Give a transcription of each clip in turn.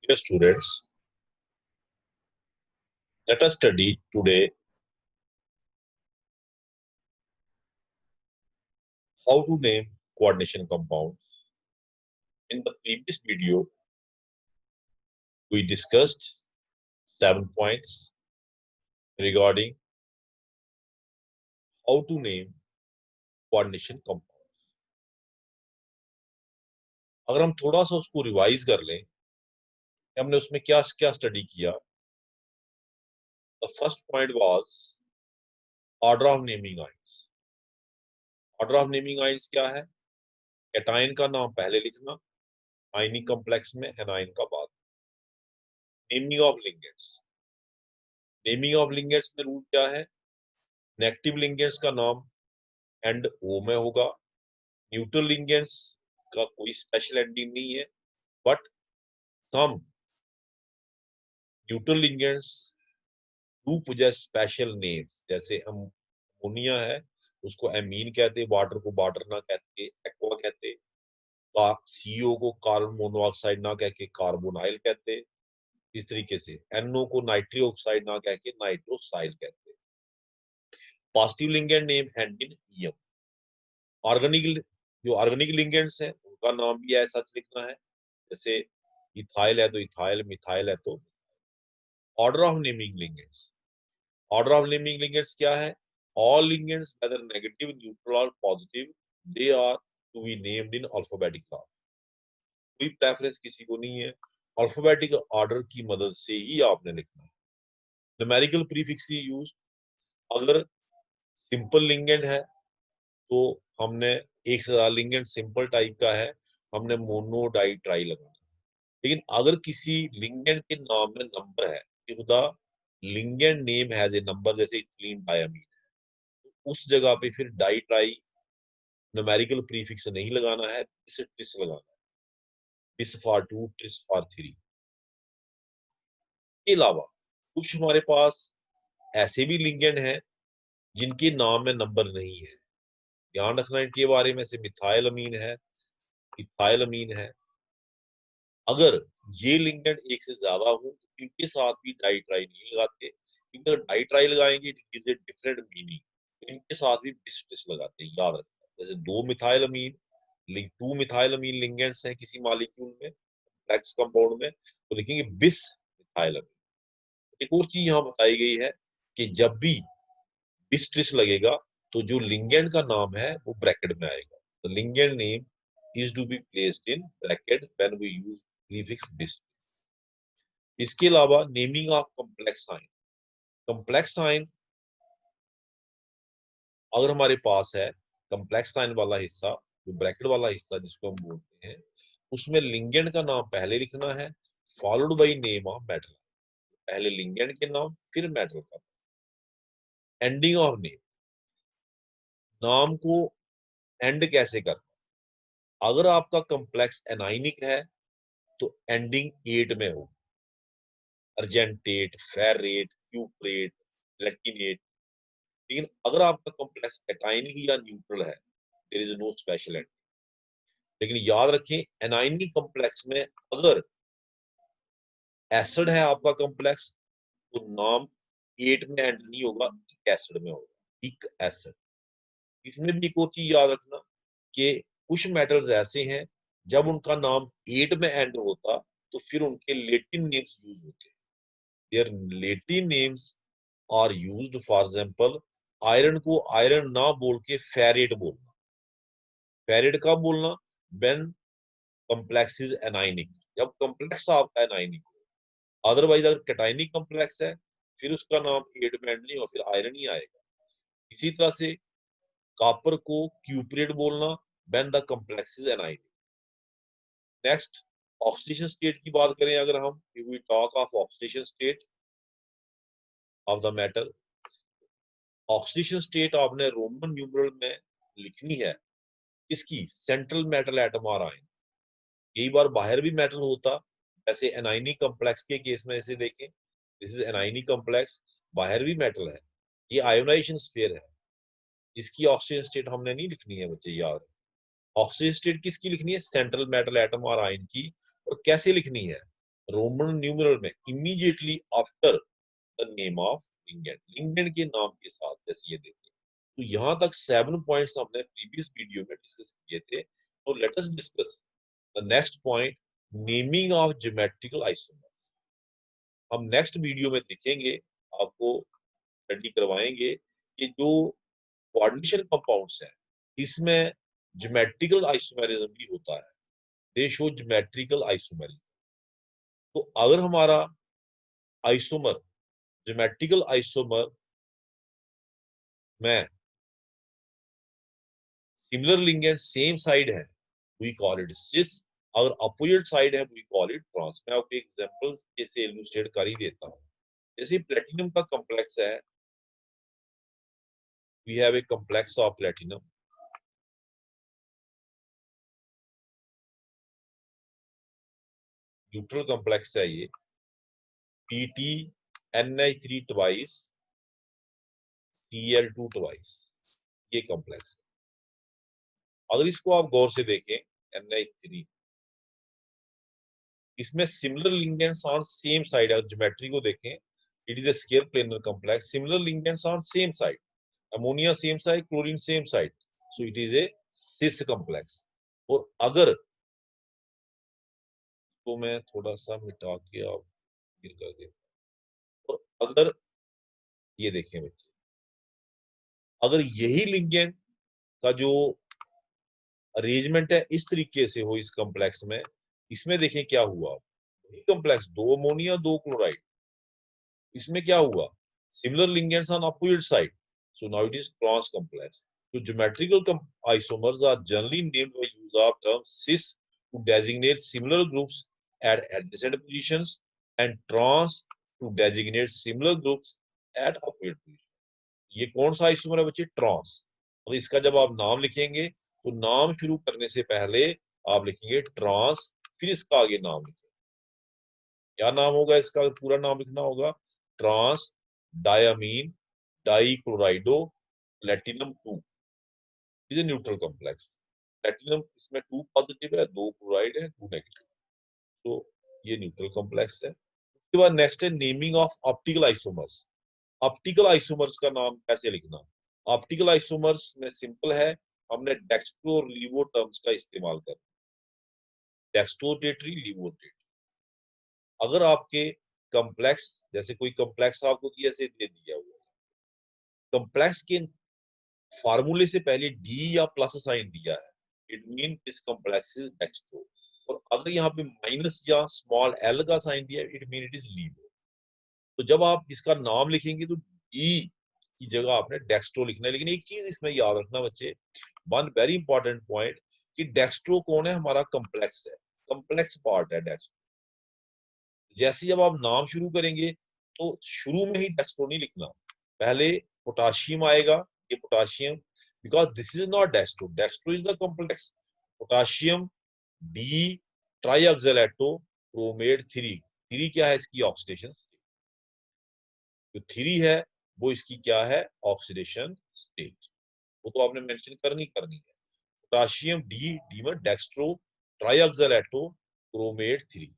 Dear students, let us study today how to name coordination compounds. In the previous video, we discussed 7 points regarding how to name coordination compounds. अगर हम थोड़ा सा उसको revise कर लें कि हमने उसमें क्या क्या स्टडी किया. The first point was order of naming ions. Order of naming ions क्या है? कैटायन का नाम पहले लिखना, आयनिक कॉम्प्लेक्स में एनायन का बाद. Naming of ligands. Naming of ligands में रूल क्या है? नेगेटिव लिगेंड्स का नाम एंड ओ में होगा. न्यूट्रल लिगेंड्स का कोई स्पेशल एंडिंग नहीं है, but some neutral ligands do possess special names. जैसे अमोनिया है, उसको एमीन कहते, वाटर को वाटर ना कहते एक्वा कहते, सीओ को कार्बन मोनोऑक्साइड ना कह के कार्बोनाइल कहते, इस तरीके से एनओ को नाइट्री ऑक्साइड ना कह के नाइट्रोसाइल कहते. पॉजिटिव लिगेंड नेम एंड इन ईएम. ऑर्गेनिक जो ऑर्गेनिक लिगेंड्स हैं उनका नाम भी ऐसा लिखना है, जैसे इथाइल है तो इथाइल, मिथाइल है तो. Order of naming ligands. Order of naming ligands क्या है? All ligands whether negative, neutral और positive, they are to be named in alphabetic order. कोई प्रेफरेंस किसी को नहीं है, अल्फाबेटिक ऑर्डर की मदद से ही आपने लिखना है. Numerical prefix use. अगर सिंपल लिगेंड है तो हमने एक से ज्यादा लिगेंड सिंपल टाइप का है, हमने मोनो डाई ट्राई लगाना. लेकिन अगर किसी लिगेंड के नाम में नंबर है, if the ligand name has a number, जैसे इथिलीन डायमीन, तो उस जगह पे फिर डाई ट्राई न्यूमेरिकल प्रीफिक्स नहीं लगाना है, ट्रिस लगाना है. Tris for 2, tris for 3. के अलावा कुछ हमारे पास ऐसे भी लिगेंड हैं जिनके नाम में नंबर नहीं है. ध्यान रखना इनके बारे में, से मिथाइल अमीन है, इथाइल अमीन है. अगर ये लिगेंड एक से ज्यादा हो तो इनके साथ भी डाई ट्राई नहीं लगाते, क्योंकि अगर डाई ट्राई लगाएंगे it gives a different meaning. इनके साथ भी बिस लगाते हैं, याद रखना. जैसे 2 मिथाइल अमीन लिगेंड्स हैं किसी मॉलिक्यूल में, कॉम्प्लेक्स कंपाउंड में, तो लिखेंगे बिस मिथाइल अमीन. एक और चीज यहाँ बताई गई है कि जब भी बिस लगेगा तो जो लिगेंड का नाम है वो ब्रैकेट में आएगा. तो ligand name is to be placed in bracket when we use prefix bis. इसके अलावा naming of complex sign. Complex sign अगर हमारे पास है, कॉम्प्लेक्स साइन वाला हिस्सा, जो ब्रैकेट वाला हिस्सा जिसको हम बोलते हैं, उसमें लिगेंड का नाम पहले लिखना है, followed by name of metal. पहले लिगेंड के नाम फिर मेटल का. Ending of name. नाम को एंड कैसे करना? अगर आपका कॉम्प्लेक्स एनाइनिक है तो एंडिंग एट में हो, अर्जेंटेट, फेरेट, क्यूप्रेट, लेटिनेट. लेकिन अगर आपका कॉम्प्लेक्स कैटायनिक या न्यूट्रल है, there is no special end. लेकिन याद रखें, एनाइनिक कॉम्प्लेक्स में अगर एसिड है आपका कॉम्प्लेक्स, तो नाम एट में एंड नहीं होगा, एसिड में होगा, इक एसिड. इसमें भी एक और चीज याद रखना कि कुछ मेटल्स ऐसे हैं जब उनका नाम एट में एंड होता तो फिर उनके लेटिन नेम्स यूज होते हैं. Their Latin names are used. For example, iron को आयरन ना बोल के फेरेट बोलना. फेरेट कब बोलना? व्हेन कॉम्प्लेक्स इज एनाइनिक, जब कॉम्प्लेक्स आपका एनाइनिक हो. अदरवाइज अगर कैटायनिक कॉम्प्लेक्स है फिर उसका नाम एट में एंड नहीं हो, फिर आयरन ही आएगा. इसी तरह से कॉपर को क्यूपरेट बोलना when the complex is anionic. Next, oxidation state की बात करें अगर हम, we talk of oxidation state of the metal. Oxidation state आपने रोमन न्यूमरल में लिखनी है. इसकी सेंट्रल मेटल एटम और आयन. कई बार बाहर भी मेटल होता, जैसे एनाइनिक कॉम्प्लेक्स के केस में ऐसे देखें, दिस इज एनाइनिक कॉम्प्लेक्स, बाहर भी मेटल है, ये आयोनाइजेशन स्फीयर है. इसकी ऑक्सीजन स्टेट हमने नहीं लिखनी है बच्चे, याद. ऑक्सीजन स्टेट किसकी लिखनी है? सेंट्रल मेटल एटम और आयन की. और कैसे लिखनी है? रोमन न्यूमरल में immediately after the name of ligand, ligand के नाम के साथ, जैसे ये देखिए। तो यहाँ तक 7 पॉइंट्स हमने प्रीवियस वीडियो में डिस्कस किए थे। तो let us discuss the next point, naming of geometrical isomer. हम नेक्स्ट वीडियो में देखेंगे, आपको स्टडी करवाएंगे कि जो कोऑर्डिनेशन कंपाउंड्स हैं इसमें ज्योमेट्रिकल आइसोमेरिज्म भी होता है, दे शो ज्योमेट्रिकल आइसोमेरिज्म। तो अगर हमारा आइसोमर ज्योमेट्रिकल आइसोमर में सिमिलर लिंगेंड सेम साइड है, वी कॉल इट सिस। अगर अपोजिट साइड है, वी कॉल इट ट्रांस। मैं आपको एग्जांपल जैसे इलुस्ट्रेट कर ही देता हूँ। जैसे प्लेटिनम का कॉम्प्लेक्स है, we have a complex of platinum, neutral complex है ये, Pt NH3 twice Cl2 twice, ये कॉम्प्लेक्स है। अगर इसको आप गौर से देखें, NH3, इसमें similar ligands on same side, अगर ज्योमेट्री को देखें, it is a square planar complex, similar ligands on same side, ammonia same side, chlorine same side, so it is a cis complex. और अगर, तो मैं थोड़ा सा मिटा के आप फिर कर देता हूं। और अगर ये देखें बच्चे, अगर यही लिंगेंड का जो अरेंजमेंट है इस तरीके से हो इस कॉम्प्लेक्स में, इसमें देखें क्या हुआ, कॉम्प्लेक्स, दो अमोनिया दो क्लोराइड, इसमें क्या हुआ, similar ligands on opposite side, so now it is trans complex. तो geometrical isomers are generally named by use of term cis to designate similar groups at adjacent positions and trans to designate similar groups at opposite position. ये कौन सा isomer है बच्चे, trans. और इसका जब आप नाम लिखेंगे तो नाम शुरू करने से पहले आप लिखेंगे ट्रांस, फिर इसका आगे नाम लिखेंगे। क्या नाम होगा इसका, अगर पूरा नाम लिखना होगा, trans diammine dichlorido platinum 2 is a neutral complex. Platinum इसमें 2 पॉजिटिव है, 2 क्लोराइड है, 2 नेगेटिव, तो ये न्यूट्रल कॉम्प्लेक्स है। उसके बाद नेक्स्ट है naming of optical isomers. Optical isomers का नाम कैसे लिखना, ऑप्टिकल आइसोमर्स में सिंपल है, हमने डेक्स्ट्रो और लीवो टर्म्स का इस्तेमाल कर, डेक्स्ट्रोटेटरी लीवोटेटरी। अगर आपके कॉम्प्लेक्स, जैसे कोई कॉम्प्लेक्स आपको ऐसे दे दिया हुआ, कॉम्प्लेक्स के फार्मूले से पहले डी या प्लस साइन दिया है, it mean this complex is dextro. और अगर यहाँ पे माइनस या स्मॉल एल का साइन दिया है, इट मीन इट इज लीवो। तो जब आप इसका नाम लिखेंगे तो डी की जगह आपने डेक्स्ट्रो लिखना है। लेकिन एक चीज इसमें याद रखना बच्चे, वन वेरी इंपॉर्टेंट पॉइंट, कि डेक्स्ट्रो कौन है, हमारा कॉम्प्लेक्स है, कॉम्प्लेक्स पार्ट है डेक्स्ट्रो। जैसे जब आप नाम शुरू करेंगे तो शुरू में ही डेक्स्ट्रो नहीं लिखना, पहले पोटाशियम आएगा, ये potassium, because this is not dextro, dextro is the complex. Potassium D trioxalato chromate 3, 3 क्या है इसकी ऑक्सीडेशन, जो 3 है वो इसकी क्या है, ऑक्सीडेशन स्टेट, वो तो आपने मेंशन करनी है। पोटाशियम डी, डी में डेक्स्ट्रो ट्राईऑक्सैलेटो क्रोमेट 3,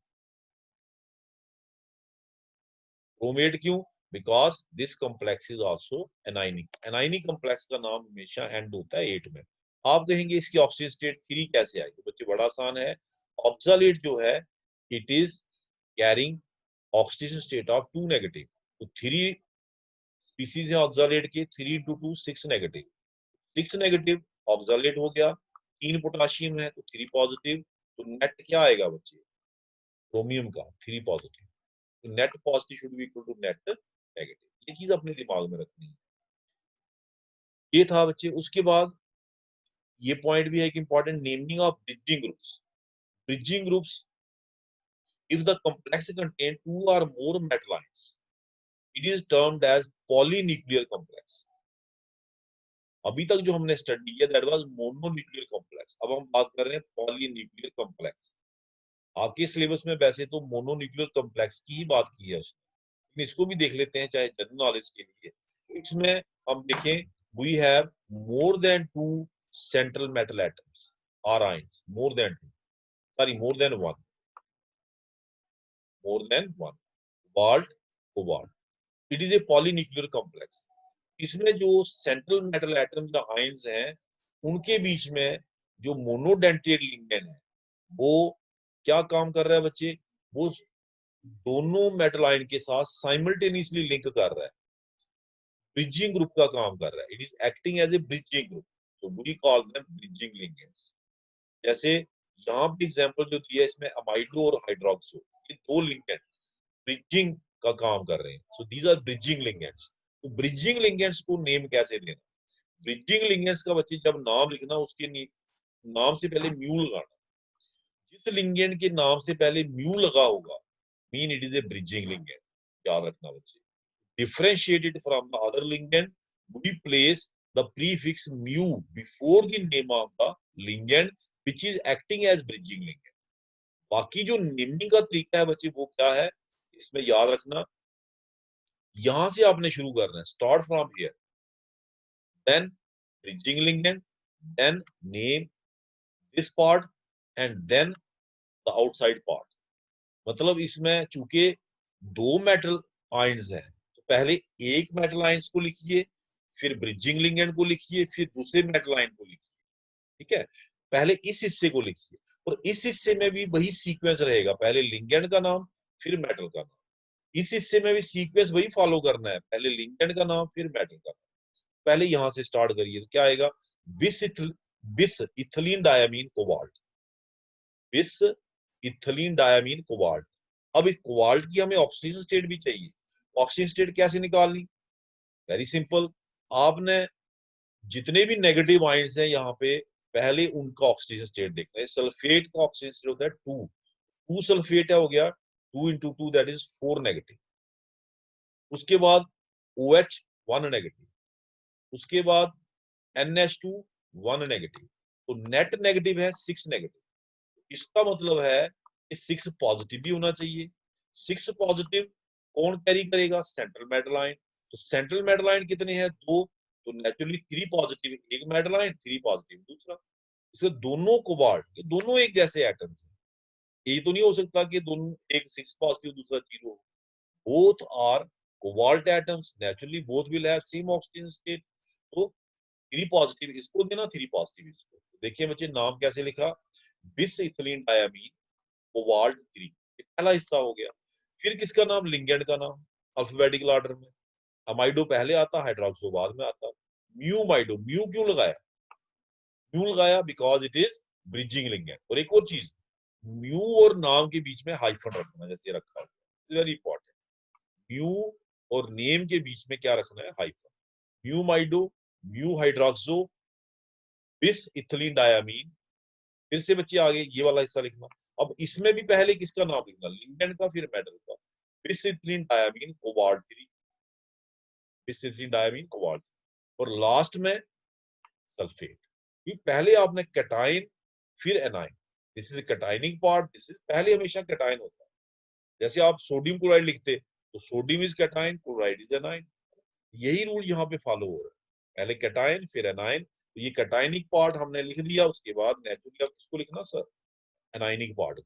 क्रोमेट क्यों, because this complex is also anionic. Anionic complex का नाम हमेशा एंड होता है 8 में। आप कहेंगे इसकी ऑक्सीजन स्टेट 3 कैसे आई, तो बच्चे बड़ा आसान है, ऑक्सालेट जो है it is carrying oxygen state of 2 negative, तो 3 स्पीसीज है ऑक्सालेट के, 3 इंटू 2 6 नेगेटिव, 6 नेगेटिव ऑक्सालेट हो गया, 3 पोटाशियम है तो 3 पॉजिटिव, तो नेट क्या आएगा बच्चे, क्रोमियम का 3 पॉजिटिव, तो net positive should be equal to net negative. ये चीज अपने दिमाग में रखनी है। ये था बच्चे। उसके बाद ये पॉइंट भी है कि important, naming of bridging groups. Bridging groups, if the complex contain 2 or more metal ions, it is termed as polynuclear complex। अभी तक जो हमने स्टडी किया दैट वाज मोनोन्यूक्लियर कॉम्प्लेक्स, अब हम बात कर रहे हैं पॉलीन्यूक्लियर कॉम्प्लेक्स। आपके सिलेबस में वैसे तो मोनोन्यूक्लियर कॉम्प्लेक्स की ही बात की है उसने, लेकिन इसको भी देख लेते हैं चाहे जनरल नॉलेज के लिए। इसमें हम देखें, we have more than 2 central metal atoms और ions, more than 2, sorry more than 1, more than one. Cobalt, cobalt. It is a polynuclear complex. इसमें जो सेंट्रल मेटल एटम्स या आयंस हैं उनके बीच में जो मोनोडेंटेड लिगेंड है वो क्या काम कर रहा है बच्चे, वो दोनों मेटल आयन के साथ साइमल्टेनियसली लिंक कर रहा है, ब्रिजिंग ग्रुप का काम कर रहा है। It is acting as a bridging group, so we call them bridging ligands. जैसे यहाँ पे एग्जांपल जो दिया है इसमें अमाइडो और हाइड्रोक्सो, ये दो लिगेंड ब्रिजिंग का काम कर रहे हैं, so these are bridging ligands. तो ब्रिजिंग लिगेंड्स को नेम कैसे देना, ब्रिजिंग लिगेंड्स का बच्चे जब नाम लिखना उसके नाम से पहले म्यू लगाना, जिस लिगेंड के नाम से पहले म्यू लगा होगा mean it is A bridging ligand, याद रखना बच्चे। Differentiated from the other ligand, we place the prefix mu before the name of the ligand which is acting as bridging ligand. बाकी जो नेमिंग का तरीका है बच्चे वो क्या है, इसमें याद रखना, यहां से आपने शुरू करना है, start from here, then bridging ligand, then name this part and then the outside part. मतलब इसमें चूंकि दो मेटल आयंस हैं तो पहले एक मेटल आयंस को लिखिए, फिर ब्रिजिंग लिगेंड को लिखिए, फिर दूसरे मेटल आयन को लिखिए, ठीक है। पहले इस हिस्से को लिखिए और इस हिस्से में भी वही सीक्वेंस रहेगा, पहले लिगेंड का नाम फिर मेटल का नाम। इस हिस्से में भी सीक्वेंस वही फॉलो करना है, पहले लिगेंड का नाम फिर मेटल का नाम। पहले यहां से स्टार्ट करिए तो क्या आएगा, बिस इथिलीन डायमीन कोबाल्ट, बिस इथिलीन डायमीन कोबाल्ट। अब इस कोबाल्ट की हमें ऑक्सीजन स्टेट भी चाहिए, ऑक्सीजन स्टेट कैसे निकालनी, वेरी सिंपल, आपने जितने भी नेगेटिव आयंस हैं यहाँ पे पहले उनका ऑक्सीजन स्टेट देखना है। सल्फेट का ऑक्सीजन स्टेट होता है 2, 2 सल्फेट है, हो गया 2 into 2 दैट इज 4 नेगेटिव। उसके बाद OH 1 नेगेटिव, उसके बाद NH2 1 नेगेटिव, तो नेट नेगेटिव है 6 नेगेटिव। इसका मतलब है कि 6 पॉजिटिव भी होना चाहिए। 6 पॉजिटिव कौन कैरी करेगा, सेंट्रल मेटल आयन। तो सेंट्रल मेटल आयन कितने हैं, 2, तो नेचुरली 3 पॉजिटिव एक मेटल आयन, 3 पॉजिटिव दूसरा। इसके दोनों कोबाल्ट, ये दोनों एक जैसे एटम्स हैं, ये तो नहीं हो सकता कि दोनों एक 6 पॉजिटिव दूसरा 0। Both are cobalt atoms, naturally both will have same oxygen state. तो 3 पॉजिटिव इसको देना, 3 पॉजिटिव इसको। देखिए बच्चे नाम कैसे लिखा, बिस इथिलीन डायमीन कोबाल्ट 3, पहला हिस्सा हो गया। फिर किसका नाम, लिगेंड का नाम अल्फाबेटिकल ऑर्डर में, अमाइडो पहले आता, हाइड्रोक्सो बाद में आता। म्यू माइडो, म्यू क्यों लगाया, म्यू लगाया because it is bridging ligand. और एक और चीज, म्यू और नाम के बीच में हाइफन रखना, जैसे रखा है, वेरी इंपॉर्टेंट। म्यू और नेम के बीच में क्या रखना है, हाइफन। म्यू माइडो, म्यू हाइड्रोक्सो, बिस इथिलीन डायमीन। फिर से बच्चे आगे ये वाला हिस्सा लिखना। अब इसमें भी पहले किसका नाम लिखना, लिगेंड का फिर मेटल का, बिस इथिलीन डायमीन कोबाल्ट 3, बिस इथिलीन डायमीन कोबाल्ट 3, और लास्ट में सल्फेट। ये पहले आपने कैटाइन फिर A9, this is cationic part, this is पहले हमेशा कैटाइन होता है। जैसे आप सोडियम क्लोराइड लिखते तो sodium is cation, chloride is A9, यही रूल यहाँ पे फॉलो हो रहा है, पहले कैटाइन फिर एनाइन। तो ये कैटाइनिक पार्ट हमने लिख दिया, उसके बाद नेचुरली आप किसको लिखना सर, एनाइनिक पार्ट।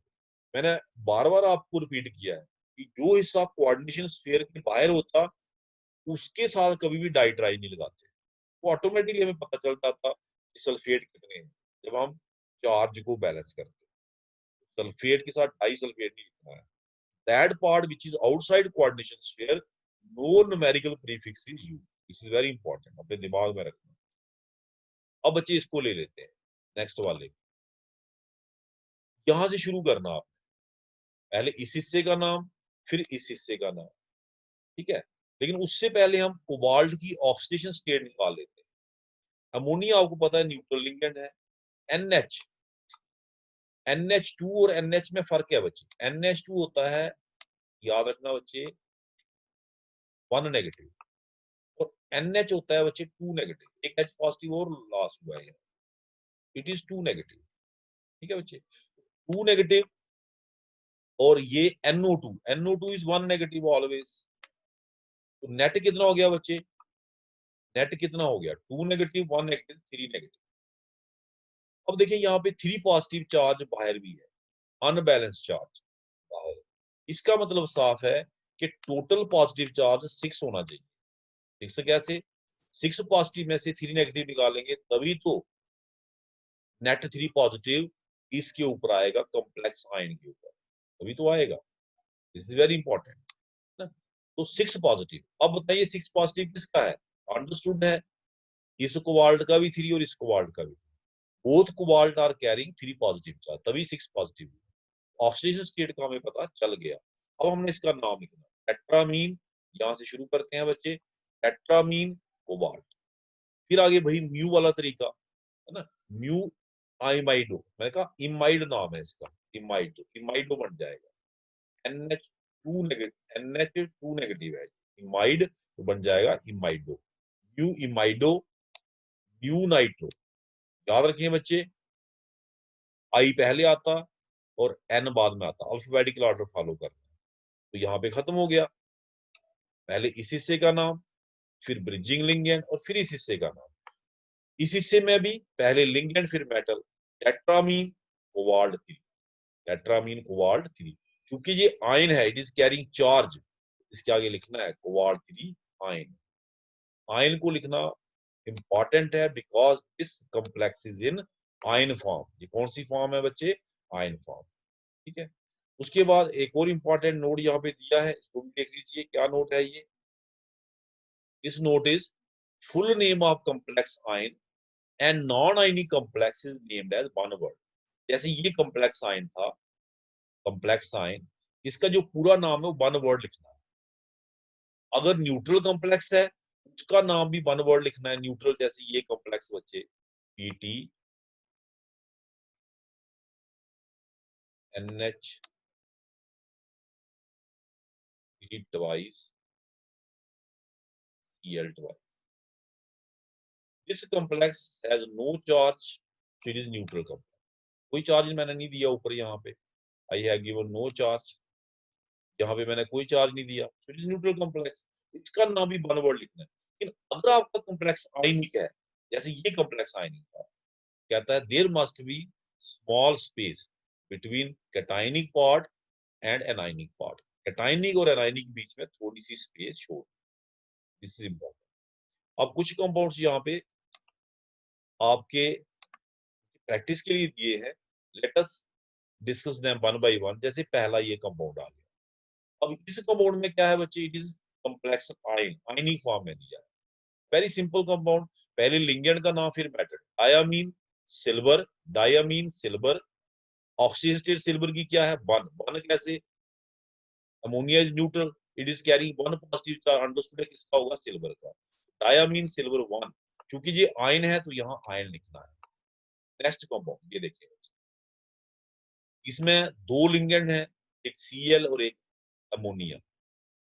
मैंने बार बार आपको रिपीट किया है कि जो हिस्सा कोऑर्डिनेशन स्फीयर के बाहर होता उसके साथ कभी भी डाइट्राई नहीं लगाते, वो ऑटोमेटिकली हमें पता चल जाता कि सल्फेट कितने हैं जब हम चार्ज को बैलेंस करते हैं। सल्फेट के साथ डाई सल्फेट नहीं लिखना है। That part which is outside coordination sphere, no numerical prefix is used, this is very important, अपने दिमाग में रखना। अब बच्चे इसको ले लेते हैं, नेक्स्ट वाले, यहां से शुरू करना आप, पहले इस हिस्से का नाम फिर इस हिस्से का नाम, ठीक है। लेकिन उससे पहले हम कोबाल्ट की ऑक्सीडेशन स्टेट निकाल लेते हैं। अमोनिया आपको पता है न्यूट्रल लिगेंड है। NH, NH2 और NH में फर्क है बच्चे, NH2 होता है, याद रखना बच्चे, 1 नेगेटिव, और NH होता है बच्चे 2 नेगेटिव, एक H पॉजिटिव और लास्ट हुआ है, इट इज 2 नेगेटिव, ठीक है बच्चे, 2 नेगेटिव। और ये NO2, NO2 is 1 negative always. तो नेट कितना हो गया बच्चे, नेट कितना हो गया, 2 नेगेटिव 1 नेगेटिव 3 नेगेटिव। अब देखिए यहाँ पे 3 पॉजिटिव चार्ज बाहर भी है, अनबैलेंस चार्ज बाहर, इसका मतलब साफ है कि टोटल पॉजिटिव चार्ज 6 होना चाहिए। 6 कैसे? 6 पॉजिटिव में से 3 नेगेटिव निकालेंगे तभी तो नेट 3 पॉजिटिव इसके ऊपर आएगा, कॉम्प्लेक्स आयन के ऊपर, तभी तो आएगा। दिस इज वेरी इंपॉर्टेंट ना। तो 6 पॉजिटिव। अब बताइए 6 पॉजिटिव किसका है? अंडरस्टूड है, इस कोबाल्ट का भी 3 और इस कोबाल्ट का भी 3। Both cobalt are carrying 3 positive charge, तभी 6 पॉजिटिव। ऑक्सीजन स्टेट का हमें पता चल गया। अब हमने इसका नाम लिखना, टेट्रामीन। यहां से शुरू करते हैं बच्चे, टेट्रामीन कोबाल्ट। फिर आगे भाई म्यू वाला तरीका है ना, म्यू आइमाइडो। मैंने कहा इमाइड नाम है इसका, इमाइडो, इमाइडो बन जाएगा। NH2 नेगेटिव, NH2 नेगेटिव है, इमाइड तो बन जाएगा इमाइडो, म्यू इमाइडो, म्यू नाइट्रो। याद रखिए बच्चे, आई पहले आता और एन बाद में आता, अल्फाबेटिकल ऑर्डर फॉलो करना। तो यहाँ पे खत्म हो गया, पहले इस हिस्से का नाम, फिर ब्रिजिंग लिंगेंड और फिर इस हिस्से का नाम। इस हिस्से में भी पहले लिंगेंड फिर metal, tetrammine cobalt 3, tetrammine cobalt 3। क्योंकि ये आयन है, इट इज कैरिंग चार्ज, इसके आगे लिखना है कोबाल्ट 3 आयन। आयन को लिखना इंपॉर्टेंट है because this complex is in ion form. ये कौन सी फॉर्म है बच्चे? Ion form. ठीक है। उसके बाद एक और इंपॉर्टेंट नोट यहाँ पे दिया है, इसको भी देख लीजिए, क्या नोट है ये। This note is full name of complex ion and non-ionic complex is named as one word। जैसे ये complex ion था, complex ion, इसका जो पूरा नाम है वो one word लिखना है। अगर न्यूट्रल कॉम्प्लेक्स है उसका नाम भी one word लिखना है, न्यूट्रल। जैसे ये कॉम्प्लेक्स बच्चे PT NH twice Cl twice। This complex has no charge, so it is neutral complex। कोई चार्ज मैंने नहीं दिया ऊपर, यहाँ पे I have given no charge, यहाँ पे मैंने कोई चार्ज नहीं दिया, so it is neutral complex. इसका नाम भी वन वर्ड लिखना है। लेकिन अगर आपका कॉम्प्लेक्स आयनिक है, जैसे ये कॉम्प्लेक्स आयनिक था, कहता है there must be small space between cationic part and anionic part. Cationic और एनायनिक के बीच में थोड़ी सी स्पेस छोड़, दिस इज इंपॉर्टेंट। अब कुछ कंपाउंड्स यहाँ पे आपके प्रैक्टिस के लिए दिए हैं, let us discuss them one by one. जैसे पहला ये कंपाउंड आ गया। अब इस कंपाउंड में क्या है बच्चे? It is complex ion, ionic form में दिया है। वेरी सिंपल कंपाउंड, पहले लिंगेंड का नाम फिर metal, diamine silver, diamine silver. Oxygen state silver की क्या है? वन। वन कैसे? Ammonia is neutral, it is carrying one positive charge. Understood है किसका होगा? सिल्वर का। Diamine silver one. क्योंकि ये आयन है तो यहाँ आयन लिखना है। नेक्स्ट कंपाउंड ये देखिए, इसमें दो लिंगेंड है, एक Cl और एक अमोनिया।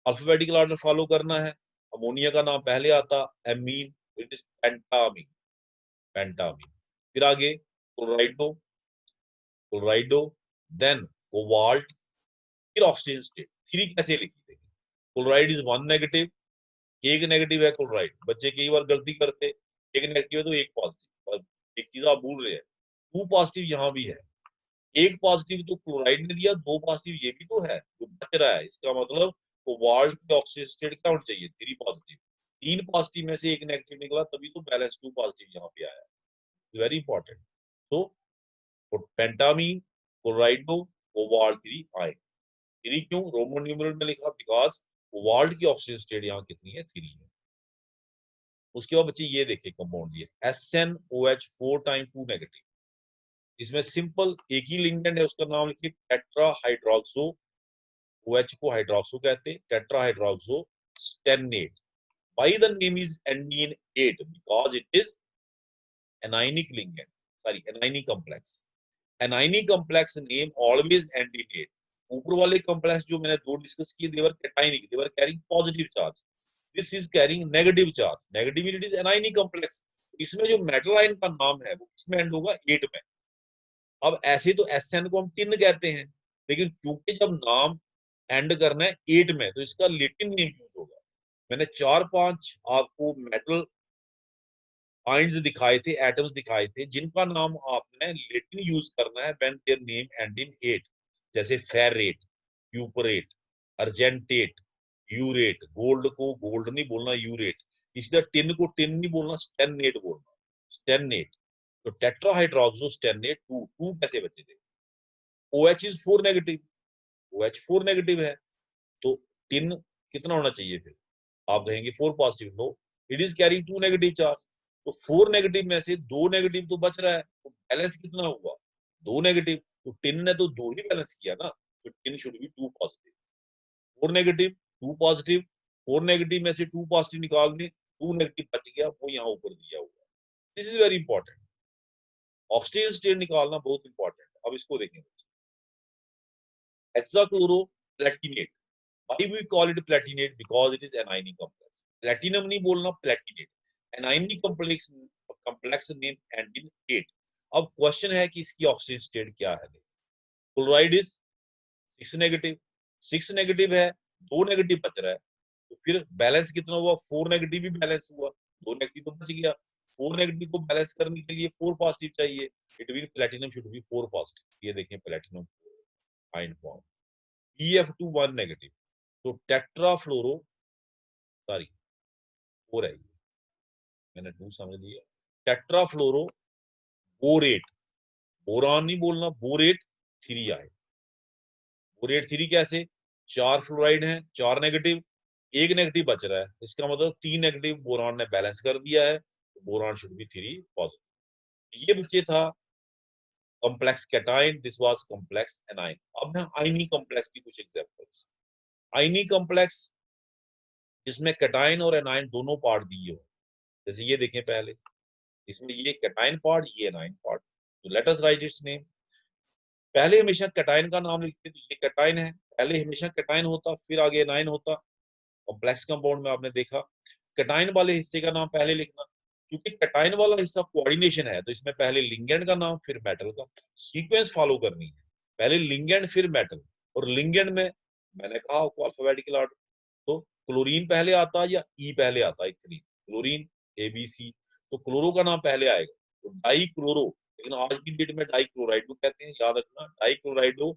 अल्फाबेटिकल ऑर्डर फॉलो करना है। अमोनिया का नाम पहले आता, एमीन, इट इज पेंटामीन, पेंटामीन। फिर आगे क्लोराइडो, क्लोराइडो, देन कोबाल्ट, फिर ऑक्सीजन स्टेट। 3 कैसे लिखी देखिए, क्लोराइड इज वन नेगेटिव, एक नेगेटिव है क्लोराइड। बच्चे कई बार गलती करते, एक नेगेटिव है तो एक पॉजिटिव, और एक चीज आप भूल रहे हैं, 2 पॉजिटिव यहाँ भी है। एक पॉजिटिव तो क्लोराइड ने दिया, 2 पॉजिटिव ये भी तो है जो बच रहा है। इसका मतलब कोबाल्ट की ऑक्सीजन स्टेट क्या होनी चाहिए? 3 पॉजिटिव। 3 पॉजिटिव में से एक नेगेटिव निकला, तभी तो बैलेंस 2 पॉजिटिव यहाँ पे आया। Very important. तो पेंटामीन, क्लोराइडो, कोबाल्ट 3 आए। 3 क्यों रोमन न्यूमेरल में लिखा? बिकॉज कोबाल्ट की ऑक्सीजन स्टेट यहाँ कितनी है? 3 है। उसके बाद बच्चे ये देखिए कंपाउंड दिए, SnOH4 टाइम 2 नेगेटिव। इसमें सिंपल एक ही लिंगेंड है, उसका नाम लिखिए टेट्रा हाइड्रोक्सो। OH को हाइड्रोक्सो कहते हैं, tetra hydroxo stannate. Why the name is ending in 8? Because it is anionic ligand, sorry, anionic complex। anionic complex name always end in 8। ऊपर वाले complex जो मैंने दो डिस्कस किए, they were cationic, they were carrying positive charge। This is carrying negative charge, negative it is anionic complex। इसमें जो metal ion का नाम है वो किसमें एंड होगा? 8 में। अब ऐसे तो SN को हम टिन कहते हैं, लेकिन क्योंकि जब नाम एंड करना है 8 में तो इसका लेटिन नेम यूज होगा। मैंने 4-5 आपको मेटल आयंस दिखाए थे, एटम्स दिखाए थे, जिनका नाम आपने लेटिन यूज करना है व्हेन देयर नेम एंड इन 8। जैसे फेरेट, क्यूपरेट, अर्जेंटेट, यूरेट, गोल्ड को गोल्ड नहीं बोलना, यूरेट, इसी तरह टिन को टिन नहीं बोलना, स्टेनेट बोलना, स्टेनेट। तो टेट्राहाइड्रोक्सो स्टेनेट 2, 2 कैसे बचे थे? OH is 4 negative, OH 4 negative है, तो टिन कितना होना चाहिए फिर? आप कहेंगे 4 positive, no, it is carrying 2 negative charge. तो 4 नेगेटिव में से 2 नेगेटिव तो बच रहा है, तो बैलेंस कितना हुआ? 2 नेगेटिव। तो टिन ने तो 2 ही बैलेंस किया ना, तो tin should be 2 positive. 4 negative, 2 positive, 4 negative में से 2 पॉजिटिव निकाल दें, 2 नेगेटिव बच गया, वो यहाँ ऊपर दिया हुआ। This is very important, oxygen state निकालना बहुत इंपॉर्टेंट है। अब इसको देखें, हेक्साक्लोरोप्लेटिनेट, why we call it platinate? Because it is anionic complex. Platinum नहीं बोलना, platinate, anionic complex name and in 8। अब क्वेश्चन है कि इसकी ऑक्सीजन स्टेट क्या है? क्लोराइड इज 6 नेगेटिव, 6 नेगेटिव है, 2 नेगेटिव बच रहा है, तो फिर बैलेंस कितना हुआ? 4 नेगेटिव भी बैलेंस हुआ, 2 नेगेटिव तो बच गया। 4 नेगेटिव को बैलेंस करने के लिए 4 पॉजिटिव चाहिए, it mean platinum should be 4 positive. ये देखें platinum ion form, Pf2 1 negative, तो टेट्राफ्लोरो, सॉरी 4 है, मैंने 2 समझ लिया, टेट्राफ्लोरो बोरेट, बोरान नहीं बोलना, बोरेट 3 आए। बोरेट 3 कैसे? 4 फ्लोराइड हैं, 4 नेगेटिव, 1 नेगेटिव बच रहा है, इसका मतलब 3 नेगेटिव बोरान ने बैलेंस कर दिया है, तो बोरान शुड बी 3 पॉजिटिव। ये बच्चे था complex cation, this was complex A9. अब मैं आयनी कॉम्प्लेक्स की कुछ एग्जांपल्स। आयनी कॉम्प्लेक्स जिसमें कैटाइन और एनाइन दोनों पार्ट दिए हो, जैसे ये देखें पहले, इसमें ये कैटाइन पार्ट, ये एनाइन पार्ट, तो let us right it's name. पहले हमेशा कैटाइन का नाम लिखते, तो ये कैटाइन है, पहले हमेशा कैटाइन होता, फिर आगे एनाइन होता। कॉम्प्लेक्स कंपाउंड में आपने देखा कैटाइन वाले हिस्से का नाम पहले लिखना, क्योंकि कैटाइन वाला हिस्सा कोऑर्डिनेशन है, तो इसमें पहले लिंगेंड का नाम फिर मेटल का सीक्वेंस फॉलो करनी है, पहले लिंगेंड फिर मेटल। और लिंगेंड में मैंने कहा आपको अल्फाबेटिकल ऑर्डर, तो क्लोरीन पहले आता या ई पहले आता? इथलीन, क्लोरीन, ABC, तो क्लोरो का नाम पहले आएगा, तो डाई क्लोरो। लेकिन आज की डेट में डाई क्लोराइडो कहते हैं, याद रखना डाई क्लोराइडो।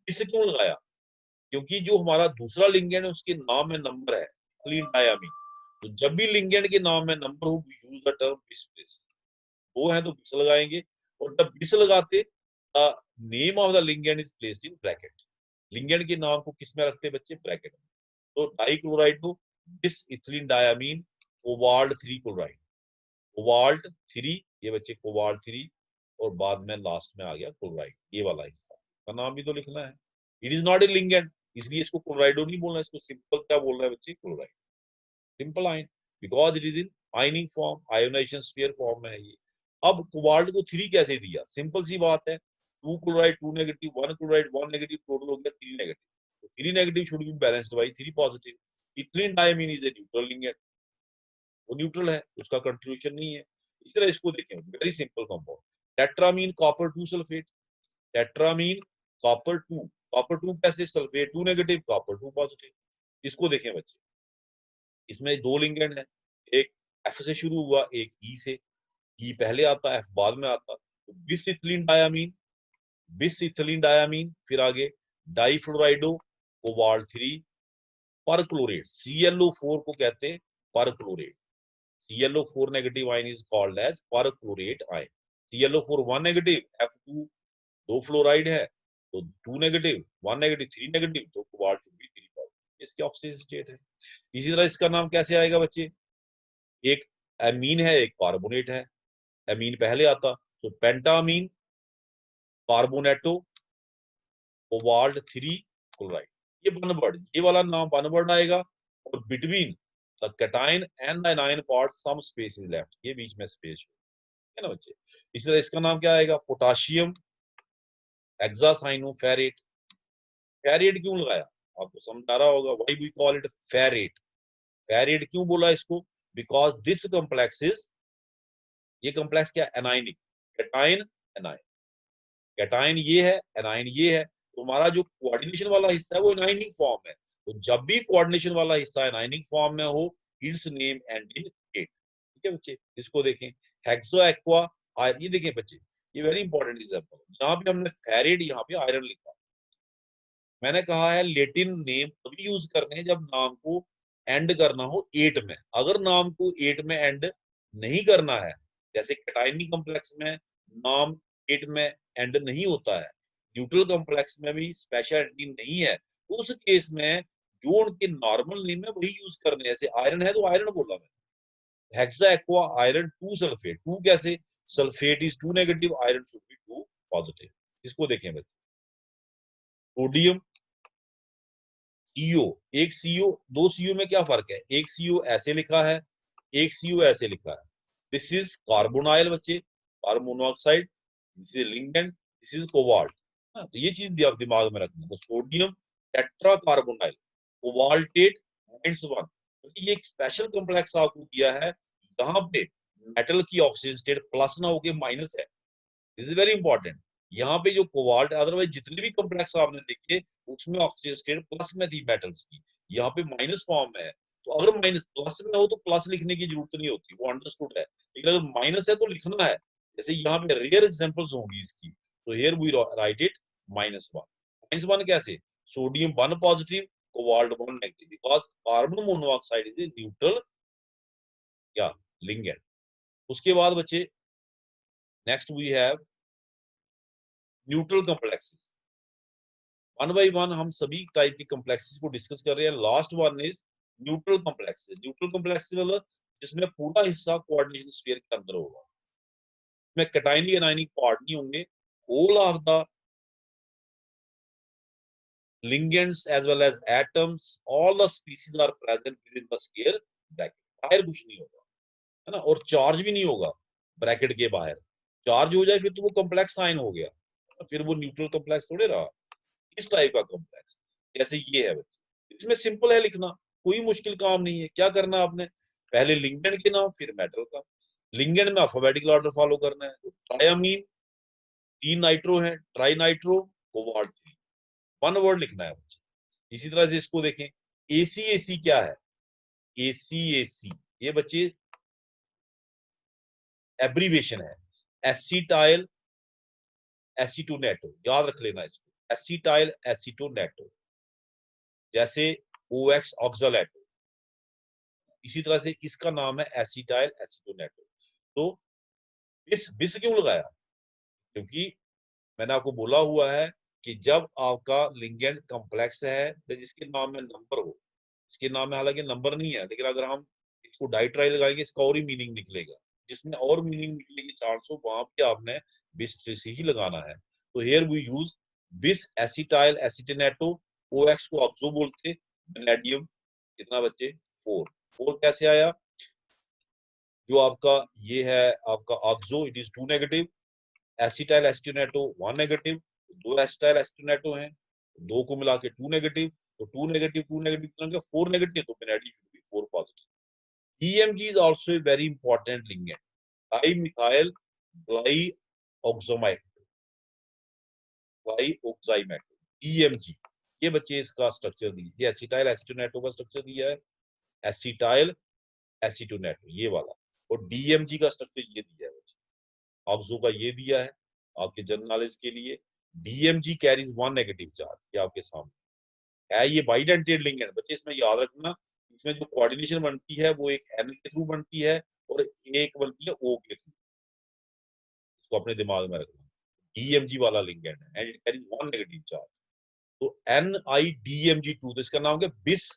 इसे क्यों लगाया? क्योंकि जो हमारा दूसरा लिंगेंड है उसके नाम में नंबर है, क्लीन डायामीन, तो जब भी लिंगेंड के नाम में नंबर हो, use the term bis place, वो है तो बिस लगाएंगे। और जब बिस लगाते, name of the ligand is placed in bracket. Ligand के नाम को किस में रखते बच्चे? ब्रैकेट में। तो डाइक्लोराइड को बिस ethylene diamine cobalt 3 chloride, cobalt 3, ये बच्चे कोबाल्ट 3, और बाद में लास्ट में आ गया क्लोराइड, ये वाला हिस्सा, का नाम भी तो लिखना है। इट इज नॉट ए लिंगेंड, इसलिए इसको क्लोराइडो नहीं बोलना, इसको सिंपल क्या बोलना है बच्चे? Chloride, simple ion, because it is in ionic form, ionisation sphere form में है ये। अब कोबाल्ट को 3 कैसे दिया? सिंपल सी बात है, 2 chloride 2 negative, 1 chloride 1 negative, total हो गया 3 negative. 3 negative should be balanced by 3 positive. Ethylene diamine is a neutral ligand, वो न्यूट्रल है, उसका कंट्रीब्यूशन नहीं है। इस तरह इसको देखें, very simple compound, tetrammine copper 2 sulphate, tetrammine copper 2, copper 2 कैसे? Sulphate 2 negative, copper 2 positive. इसको देखें बच्चे, इसमें 2 लिंगेंड है, एक एफ से शुरू हुआ, एक ई से, ई पहले आता, एफ बाद में आता, तो बिस इथिलीन डायामीन, बिस इथिलीन डायामीन, फिर आगे डाईफ्लोराइडो कोबाल्ट 3 पर क्लोरेट, ClO4 को कहते हैं perchlorate, ClO4 negative ion is called as perchlorate ion. ClO4 1 negative, F2 2 fluoride है, तो 2 नेगेटिव 1 नेगेटिव 3 नेगेटिव, तो कोबाल्ट शुड बी 3 पॉजिटिव, इसकी ऑक्सीजन स्टेट है। इसी तरह इसका नाम कैसे आएगा बच्चे? एक एमीन है, एक कार्बोनेट है, एमीन पहले आता, तो पेंटामीन कार्बोनेटो कोबाल्ट 3 क्लोराइड, ये वन वर्ड, ये वाला नाम वन वर्ड आएगा। और between the cation and the anion part some space is left, ये बीच में स्पेस है ना बच्चे। इसी तरह इसका नाम क्या आएगा? Potassium hexacyanoferrate. फेरेट क्यों लगाया? आपको समझ आ रहा होगा, why we call it ferrate. Ferrate क्यों बोला इसको? बिकॉज दिस कॉम्प्लेक्स इज, ये कॉम्प्लेक्स क्या? एनायनिक, कैटायन एनायन, कैटायन ये है, एनायन ये है, तो हमारा जो कोऑर्डिनेशन वाला हिस्सा है वो एनायनिक फॉर्म है, तो जब भी कोऑर्डिनेशन वाला हिस्सा एनायनिक फॉर्म में हो, its name end in ate. ठीक है बच्चे, इसको देखें, हेक्सो एक्वा, ये देखें बच्चे, ये वेरी इंपॉर्टेंट एग्जांपल, यहाँ पे हमने फेरेट, यहाँ पे आयरन लिखा, मैंने कहा है लेटिन नेम तभी यूज करने हैं जब नाम को एंड करना हो एट में। अगर नाम को एट में एंड नहीं करना है, जैसे कैटायनी कॉम्प्लेक्स में नाम एट में एंड नहीं होता है, न्यूट्रल कॉम्प्लेक्स में भी स्पेशलिटी नहीं है, तो उस केस में जो उनके नॉर्मल नेम है वही यूज करने। जैसे आयरन है तो आयरन बोला मैं, हेक्सा एक्वा आयरन 2 सल्फेट। 2 कैसे? Sulphate is 2 negative, iron should be 2 positive. इसको देखें बच्चे, सोडियम सीओ, एक सीओ दो सीओ में क्या फर्क है? एक सीओ ऐसे लिखा है, एक सीओ ऐसे लिखा है। दिस इज कार्बोनाइल बच्चे, carbon monoxide, this is ligand, this is cobalt. तो ये चीज आप दिमाग में रखना। तो सोडियम टेट्रा कार्बोनाइल, कोबाल्टेट -1। ये एक स्पेशल कॉम्प्लेक्स आपको दिया है, यहाँ पे मेटल की ऑक्सीजन स्टेट प्लस ना होके माइनस है। This is very important. यहाँ पे जो कोबाल्ट, अदरवाइज जितने भी कॉम्प्लेक्स आपने देखे उसमें ऑक्सीजन स्टेट प्लस में थी मेटल्स की, यहाँ पे माइनस फॉर्म में है। तो अगर माइनस प्लस में हो तो प्लस लिखने की जरूरत नहीं होती, वो अंडरस्टूड है। लेकिन अगर माइनस है तो लिखना है। जैसे यहाँ पे रेयर एग्जांपल्स होंगी इसकी, तो हियर वी राइट इट -1। -1 कैसे? Sodium 1 positive, cobalt 1 negative, because carbon monoxide is neutral या लिंगेंड। उसके बाद बच्चे next we have neutral complexes. One by one हम सभी टाइप के कॉम्प्लेक्सेस को डिस्कस कर रहे हैं। Last one is neutral complex. Neutral complex मतलब जिसमें पूरा हिस्सा कोऑर्डिनेशन स्फीयर के अंदर होगा, इसमें कैटायनिक एनायनिक पार्ट नहीं होंगे। All of the ligands as well as atoms, all the species are present within the square bracket। बाहर कुछ नहीं होगा, है ना। और चार्ज भी नहीं होगा ब्रैकेट के बाहर। चार्ज हो जाए फिर तो वो कॉम्प्लेक्स साइन हो गया, फिर वो न्यूट्रल कॉम्प्लेक्स थोड़े रहा। इस टाइप का कॉम्प्लेक्स जैसे ये है बच्चे, इसमें सिंपल है लिखना, कोई मुश्किल काम नहीं है। क्या करना आपने? पहले लिंगेंड के नाम फिर मेटल का। लिंगेंड में अल्फाबेटिकल ऑर्डर फॉलो करना है। ट्राइअमीन 3 नाइट्रो है, tri nitro, cobalt 3, one word लिखना है बच्चे। इसी तरह से इसको देखें, एसी एसी क्या है? एसी एसी ये बच्चे एब्रीवेशन है, एसिटाइल एसीटोनेटो, याद रख लेना इसको, एसिटाइल एसीटोनेटो। जैसे OX ऑक्सालेटो, इसी तरह से इसका नाम है एसिटाइल एसीटोनेटो। तो बिस बिस क्यों लगाया? क्योंकि मैंने आपको बोला हुआ है कि जब आपका लिंगेंड कॉम्प्लेक्स है तो जिसके नाम में नंबर हो, इसके नाम में हालांकि नंबर नहीं है, लेकिन अगर हम इसको डाइट्राई लगाएंगे इसका और ही मीनिंग निकलेगा। जिसमें और मीनिंग निकलने की चांस हो वहां पे आपने बिस ही लगाना है। तो हियर वी यूज बिस एसिटाइल एसिटेनेटो। OX को ऑक्सो बोलते, वेनेडियम कितना बच्चे? 4। 4 कैसे आया? जो आपका ये है आपका oxo, it is 2 negative, acetyl acetonato 1 negative. दो एसिटाइल एसिटेनेटो हैं, दो को मिला के 2 नेगेटिव, तो 2 नेगेटिव 2 नेगेटिव 4 नेगेटिव, तो vanadium should be 4 positive. DMG is also a very important ligand, dimethyl glyoxymethyl, DMG। ये बच्चे इसका स्ट्रक्चर दिया, ये एसिटाइल एसिटोनेटो का स्ट्रक्चर दिया है, एसिटाइल एसिटोनेटो ये वाला। और DMG का स्ट्रक्चर ये दिया है बच्चे, ऑक्सो का ये दिया है आपके जनरल नॉलेज के लिए। DMG कैरीज 1 नेगेटिव चार्ज, ये आपके सामने है। ये बाइडेंटेड लिंगेंड बच्चे, इसमें याद रखना, इसमें जो कोऑर्डिनेशन बनती है वो एक N के थ्रू बनती है और एक बनती है O के थ्रू। इसको अपने दिमाग में रखना। DMG वाला लिंगेंड है and it carries 1 negative charge. तो NiDMG2, तो इसका नाम क्या? बिस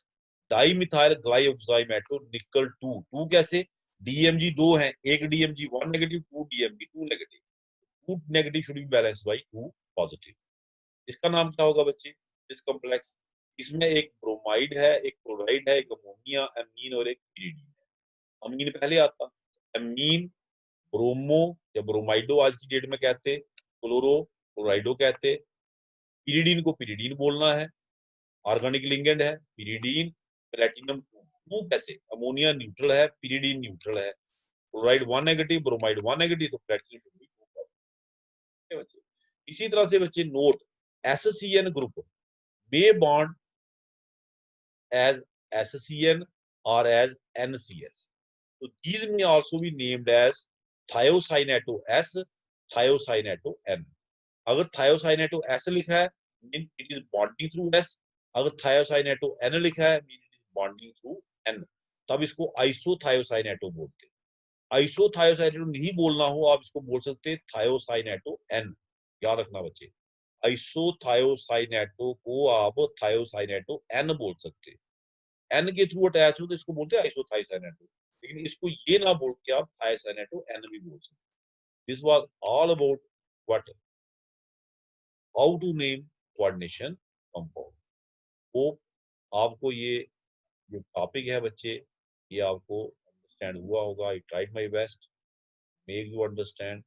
डाइमिथाइल ग्लाइऑक्साइमेटो निकल 2। 2 कैसे? DMG 2 है, एक DMG 1 negative, 2 DMG 2 negative. 2 negative should be balanced bye 2 positive. इसका नाम क्या होगा बच्चे? इस कॉम्प्लेक्स, इसमें एक ब्रोमाइड है, एक क्लोराइड है, एक अमोनिया, एमीन और एक पिरिडीन है। अमीन पहले आता, एमीन, ब्रोमो या ब्रोमाइडो आज की डेट में कहते, क्लोरो क्लोराइडो कहते। पिरिडीन को पिरिडीन बोलना है, ऑर्गेनिक लिंगेंड है पिरिडीन। प्लेटिनम 2, 2 कैसे? अमोनिया न्यूट्रल है, पिरिडीन न्यूट्रल है, क्लोराइड 1 नेगेटिव, ब्रोमाइड 1 नेगेटिव, तो प्लेटिनम शुड बी 2 बच्चे। इसी तरह से बच्चे note, SCN group may bond as SCN or as NCS, so these may also be named as thiocyaneto S, thiocyaneto N। अगर thiocyaneto S लिखा है mean it is bonding through S. अगर thiocyanato N लिखा है mean it is bonding through an, तब इसको आइसोथायोसाइनेटो बोलते हैं। आइसोथायोसाइनेटो नहीं बोलना हो आप इसको बोल सकते हैं थायोसाइनेटो एन। याद रखना बच्चे, आइसोथायोसाइनेटो को आप थायोसाइनेटो एन बोल सकते हैं। एन के थ्रू अटैच हो तो इसको बोलते हैं आइसोथायोसाइनेटो, लेकिन इसको ये ना बोल के आप थायोसाइनेटो एन भी बोल सकते हैं। This was all about what how to name coordination compound. Hope आपको ये जो टॉपिक है बच्चे, ये आपको अंडरस्टैंड हुआ होगा। I tried my best make you understand.